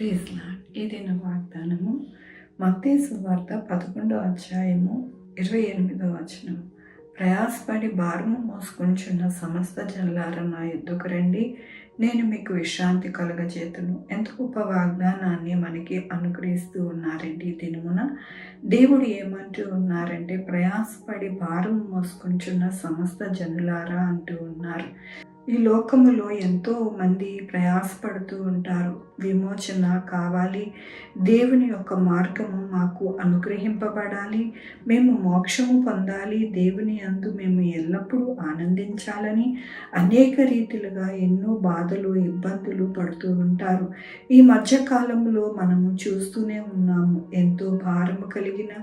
Praise lord. ఈ దిన వాగ్దానము మత్తయి సువార్త 11వ అధ్యాయము 28వ వచనం. ప్రయాసపడి భారము మోసుకొనుచున్న సమస్త జనులారా నా యొద్దకు రండి, నేను మీకు విశ్రాంతి కలుగజేతును. ఎంత గొప్ప వాగ్దానాన్ని మనకి అనుగ్రహిస్తూ ఉన్నారండి. ఈ దినమున దేవుడు ఏమంటూ ఉన్నారంటే, ప్రయాసపడి భారం మోసుకొనుచున్న సమస్త జనులారా అంటూ ఉన్నారు. ఈ లోకములో ఎంతో మంది ప్రయాసపడుతూ ఉంటారు. విమోచన కావాలి, దేవుని యొక్క మార్గము మాకు అనుగ్రహింపబడాలి, మేము మోక్షము పొందాలి, దేవుని యందు మేము ఎల్లప్పుడూ ఆనందించాలని అనేక రీతిలుగా ఎన్నో బాధలు ఇబ్బందులు పడుతూ ఉంటారు. ఈ మధ్యకాలంలో మనము చూస్తూనే ఉన్నాము. ఎంతో భారము కలిగిన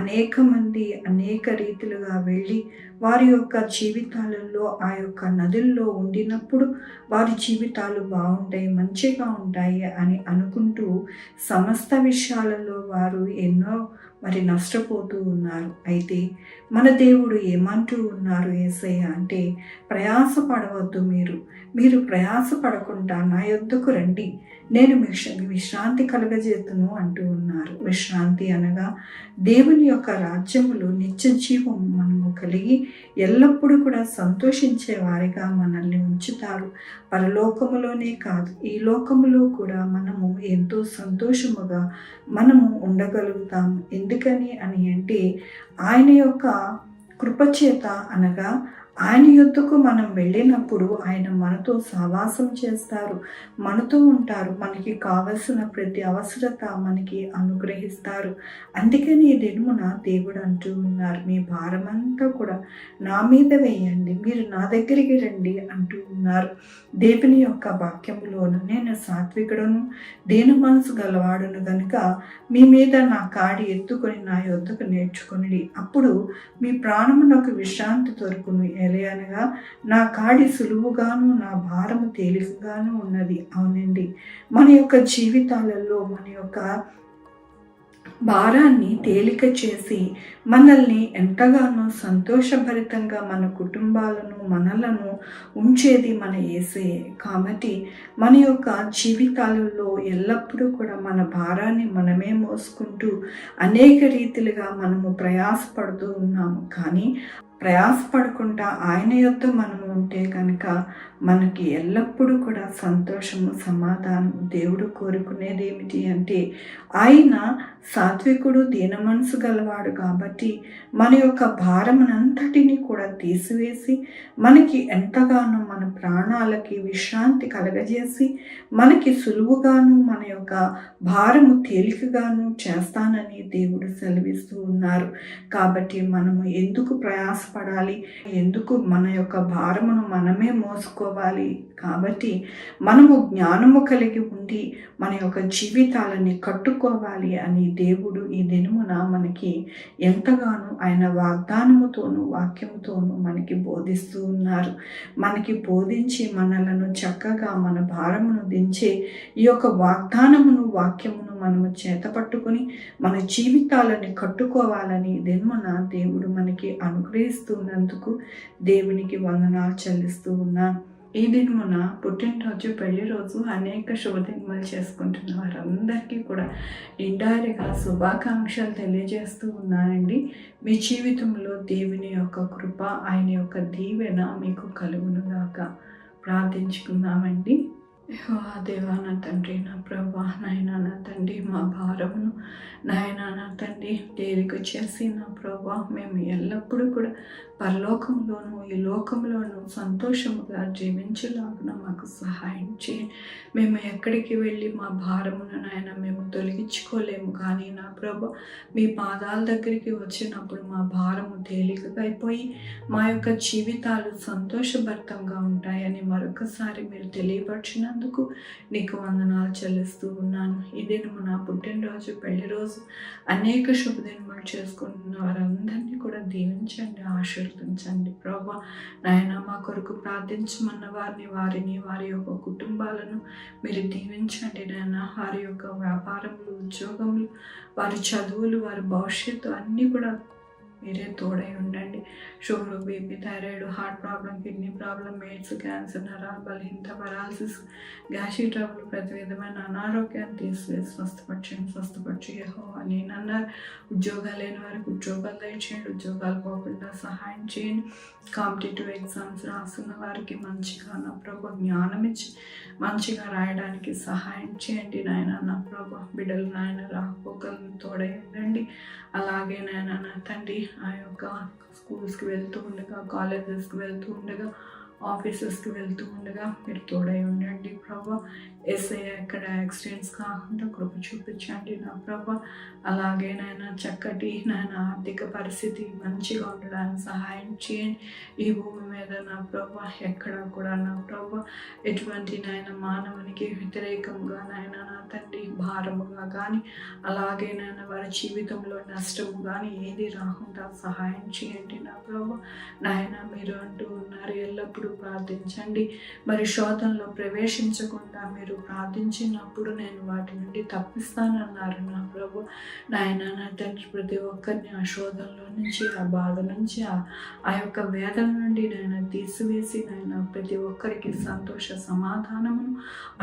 అనేక మంది అనేక రీతిలుగా వెళ్ళి వారి యొక్క జీవితాలలో ఆ యొక్క నదుల్లో ఉండినప్పుడు వారి జీవితాలు బాగుంటాయి, మంచిగా ఉంటాయి అని అనుకుంటూ సమస్త విషయాలలో వారు ఎన్నో నష్టపోతూ ఉన్నారు. అయితే మన దేవుడు ఏమంటూ ఉన్నారు యేసయ్య అంటే, ప్రయాసపడవద్దు, మీరు ప్రయాసపడకుండా నా యొద్దకు రండి, నేను విశ్రాంతి కలుగజేతును అంటూ ఉన్నారు. విశ్రాంతి అనగా దేవుని యొక్క రాజ్యములో నిత్య జీవం మనము కలిగి ఎల్లప్పుడూ కూడా సంతోషించే వారిగా మనల్ని ఉంచుతారు. పరలోకములోనే కాదు, ఈ లోకములో కూడా మనము ఎంతో సంతోషముగా మనము ఉండగలుగుతాము. ఎందుకని అని అంటే, ఆయన యొక్క కృపచేత అనగా ఆయన యొద్దకు మనం వెళ్ళినప్పుడు ఆయన మనతో సహవాసం చేస్తారు, మనతో ఉంటారు, మనకి కావలసిన ప్రతి అవసరత మనకి అనుగ్రహిస్తారు. అందుకని ఈ దినమున దేవుడు అంటూ ఉన్నారు, మీ భారమంతా కూడా నా మీద వేయండి, మీరు నా దగ్గరికి రండి అంటూ ఉన్నారు. దేవుని యొక్క వాక్యములోను, నేను సాత్వికుడును దీన మనసు గలవాడును గనుక మీ మీద నా కాడి ఎత్తుకొని నా యొద్దకు నేర్చుకుని, అప్పుడు మీ ప్రాణమునకు విశ్రాంతి దొరుకును. అనగా నా కాడి సులువుగాను నా భారము తేలికగాను ఉన్నది. అవునండి, మన యొక్క జీవితాలలో మన యొక్క భారాన్ని తేలిక చేసి మనల్ని ఎంతగానో సంతోషభరితంగా మన కుటుంబాలను మనలను ఉంచేది మన యేసయ్యే. కాబట్టి మన యొక్క జీవితాలలో ఎల్లప్పుడూ కూడా మన భారాన్ని మనమే మోసుకుంటూ అనేక రీతిలుగా మనము ప్రయాసపడుతూ ఉన్నాము. కానీ ప్రయాసపడకుండా ఆయన యొద్ద మనము ఉంటే కనుక మనకి ఎల్లప్పుడూ కూడా సంతోషము, సమాధానం. దేవుడు కోరుకునేది ఏమిటి అంటే, ఆయన సాత్వికుడు దీన మనసు గలవాడు కాబట్టి మన యొక్క భారమునంతటిని కూడా తీసివేసి మనకి ఎంతగానో మన ప్రాణాలకి విశ్రాంతి కలగజేసి మనకి సులువుగాను మన యొక్క భారము తేలికగాను చేస్తానని దేవుడు సెలవిస్తూ ఉన్నారు. కాబట్టి మనము ఎందుకు ప్రయాసపడాలి, ఎందుకు మన యొక్క భారమును మనమే మోసుకోవాలి? కాబట్టి మనము జ్ఞానము కలిగి ఉండి మన యొక్క జీవితాలని కట్టుకోవాలి అని దేవుడు ఈ దినమున మనకి ఎంతగానో ఆయన వాగ్దానముతోనూ వాక్యముతోనూ మనకి బోధిస్తూ ఉన్నారు. మనకి బోధించి మనలను చక్కగా మన భారమును దించే ఈ యొక్క వాగ్దానమును వాక్యమును మనము చేతపట్టుకుని మన జీవితాలని కట్టుకోవాలని దినమున దేవుడు మనకి అనుగ్రహిస్తున్నందుకు దేవునికి వందనాలు చెల్లిస్తూ ఉన్నాను. ఈ దినమున పుట్టినరోజు, పెళ్లి రోజు అనేక శుభదినములు చేసుకుంటున్న వారందరికీ కూడా ఇండైరెక్ట్గా శుభాకాంక్షలు తెలియజేస్తూ ఉన్నానండి. మీ జీవితంలో దేవుని యొక్క కృప, ఆయన యొక్క దీవెన మీకు కలుగునుగాక. ప్రార్థించుకుందామండి. దేవా నా తండ్రి, నా ప్రభా, నాయనా నా తండ్రి, మా భారమును నాయనా నా తండ్రి తేలిక చేసి నా ప్రభా మేము ఎల్లప్పుడూ కూడా పరలోకంలోనూ ఈ లోకంలోనూ సంతోషముగా జీవించలాగున మాకు సహాయం చేయండి. మేము ఎక్కడికి వెళ్ళి మా భారమును నాయన మేము తొలగించుకోలేము, కానీ నా ప్రభా మీ పాదాల దగ్గరికి వచ్చినప్పుడు మా భారము తేలికగా అయిపోయి మా యొక్క జీవితాలు సంతోషభరితంగా ఉంటాయని మరొకసారి మీరు తెలియపరిచినందుకు నీకు వందనాలు చెల్లిస్తూ ఉన్నాను. ఈ దినము నా పుట్టినరోజు, పెళ్లి రోజు, అనేక శుభదినములు చేసుకుంటున్న వారందరినీ కూడా దీవించండి, ఆశీర్వదించండి ప్రభా. నాయన మా కొరకు ప్రార్థించమన్న వారిని వారి యొక్క కుటుంబాలను మీరు దీవించండి నాయన. వారి యొక్క వ్యాపారములు, ఉద్యోగములు, వారి చదువులు, వారి భవిష్యత్తు అన్నీ కూడా మీరే తోడై ఉండండి. Sugar, BP, thyroid, heart problem, kidney problem, AIDS, cancer, నరాల బలహీనత, పారాలసిస్, గ్యాస్ట్రిక్ ట్రబుల్, ప్రతి విధమైన అనారోగ్యాన్ని తీసివేసి స్వస్థపరిచి యెహోవా నేనన్నారు. ఉద్యోగాలు లేని వారికి ఉద్యోగాలు దయచేయండి, ఉద్యోగాలు పోకుండా సహాయం చేయండి. కాంపిటేటివ్ ఎగ్జామ్స్ రాస్తున్న వారికి మంచిగా నా ప్రభు జ్ఞానం ఇచ్చి మంచిగా రాయడానికి సహాయం చేయండి నాయన. నా ప్రభు బిడ్డలు నాయన రాకపోకలను తోడై ఉండండి. అలాగే నాయన నా తండ్రి ఆ యొక్క స్కూల్స్కి వెళ్తూ ఉండగా, కాలేజెస్కి వెళ్తూ ఉండగా, ఆఫీసెస్కి వెళ్తూ ఉండగా మీరు తోడై ఉండండి ప్రభా. ఎస్ఐ ఎక్కడ యాక్సిడెంట్స్ కాకుండా కృప చూపించండి నా ప్రభా. అలాగే నాయన చక్కటి నాయన ఆర్థిక పరిస్థితి మంచిగా ఉండడానికి సహాయం చేయండి. ఈ భూమి మీద నా ప్రభా ఎక్కడ కూడా నా ప్రభా ఎటువంటి నాయన మానవునికి వ్యతిరేకంగా నాయన నా తండ్రి భారముగా కానీ, అలాగే నాయన వారి జీవితంలో నష్టము కానీ ఏది రాకుండా సహాయం చేయండి నా ప్రభా. నాయన మీరు అంటూ ఉన్నారు ఎల్లప్పుడూ ప్రార్థించండి, మరి శోధనలో ప్రవేశించకుండా మీరు ప్రార్థించినప్పుడు నేను వాటి నుండి తప్పిస్తానన్నారు నా ప్రభు. నాయన నా తండ్రి ప్రతి ఒక్కరిని ఆ శోధనలో నుంచి, ఆ బాధ నుంచి, ఆ యొక్క వేదన నుండి నేను తీసివేసి నాయన ప్రతి ఒక్కరికి సంతోష సమాధానమును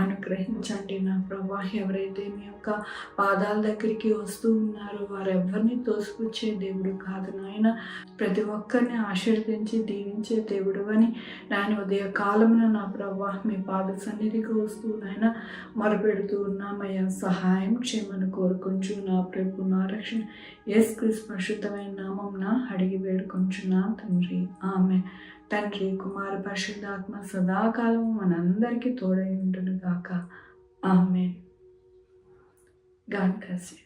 అనుగ్రహించండి నా ప్రభా. ఎవరైతే మీ యొక్క పాదాల దగ్గరికి వస్తూ ఉన్నారో వారెవరిని తోసిపుచ్చే దేవుడు కాదు నాయన, ప్రతి ఒక్కరిని ఆశీర్వదించి దీవించే దేవుడు అని నాయన ఉదయ కాలమున నా ప్రభా మీ పాద సన్నిధికి వస్తూ నాయన మొరపెడుతూ ఉన్నామయ్యా. సహాయం చేయమని కోరుకుంటూ నా ప్రభు నా రక్షణ యేసుక్రీస్తు పరిశుద్ధమైన నామమున అడిగి వేడుకొంచున్నా తండ్రి, ఆమె. తండ్రి, కుమార, పరిశుద్ధాత్మ సదాకాలం మనందరికీ తోడై ఉండును గాక. ఆమె. God bless you.